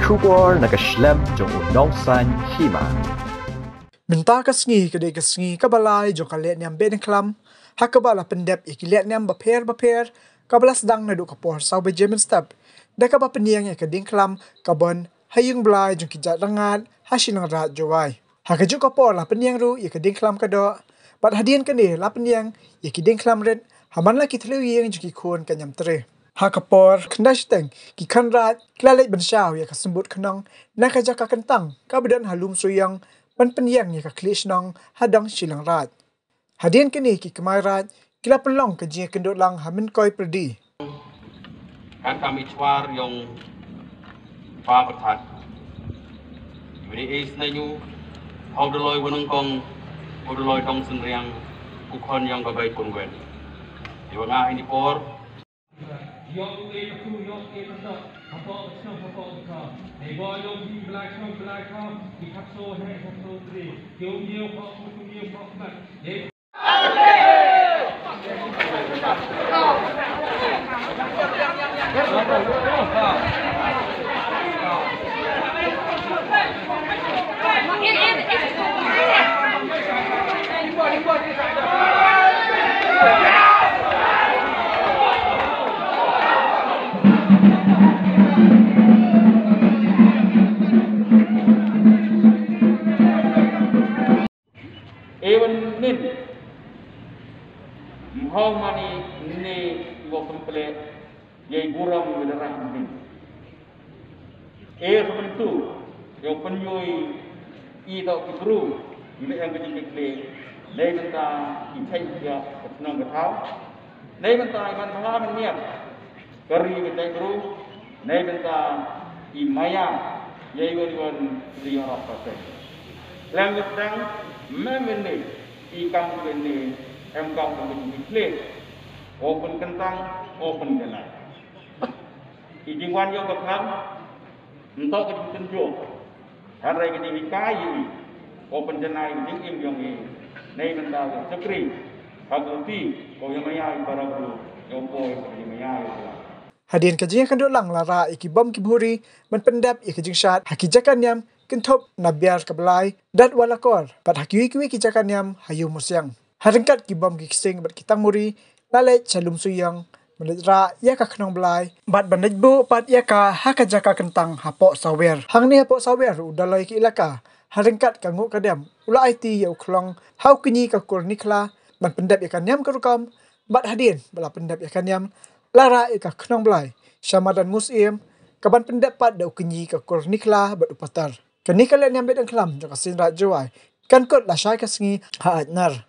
Kubor nakaslem jong unongsan hima. Minta kasngi kedai kasngi kabalai jong kalet niam ben klam hakabala pendep ikilet niam baper kabala sedang nadu kapor sau Benjamin step deka ba peniang ya keding klam kabon hayung blai jong kijat rangat hasinang rat jowai hakaju kapor la peniang ru ya keding klam kado bat hadian kene la peniang ya keding klam red haman la kitlu yang jong kikun kanyam tre hakapor kendasteng ki kanrat klalet bensyau ya kasembut kenong nakajaka kentang kabedan halum suyang penpeniang ya kaklish nong hadang silang rat hadian kini ki kemairat kila pelong kejia kendut lang hamin koi perdi kan kami cuar yang papatat ini is nenyu hau deloi wenung kong hau deloi tong senriang ukon yang babai kongwen iwanga ini por Yang itu yang itu apa hey boy yang di black di kapsul hey kapsul three yang even nin how many ne go complete ye guram widarah nin sebentu yo penyoi I do kibru ini yang kecil kecil nei benta I thai ya nong kathau nei benta iman phala man niat kari benta kibru nei benta I maya ye gon riya rapate lang dang memene I kam ini em kam kecil open kentang open kenai I jingwan yo katham entok ketunjuk hari ini kai open jenai jing im yong I nei benda sekri haguti ko yamaya barabu yopo yamaya hadian kejia kendut lang lara ikibom kiburi menpendap ikijing syat hakijakan yam kentop nabiar kabelai dat walakor bat hakiwi kijakan yam hayu musyang harengkat kibom kikising bat kitang muri lalet calum suyang menedra ya ka khnong belai bat banejbu pat ya ka hakajaka kentang hapok sawer hang ni hapok sawer udalai ki ilaka harengkat kangu kadam ula IT ya uklong hau kinyi ka kurnikla ban pendap ya kanyam kerukam bat hadin bala pendap ya kanyam lara ya ka khnong belai syamadan musim kaban pendap pat da kinyi ka kurnikla bat upatar kani kala nyam bedang klam jaka sinra jawai kan kot la syai kasngi ha nar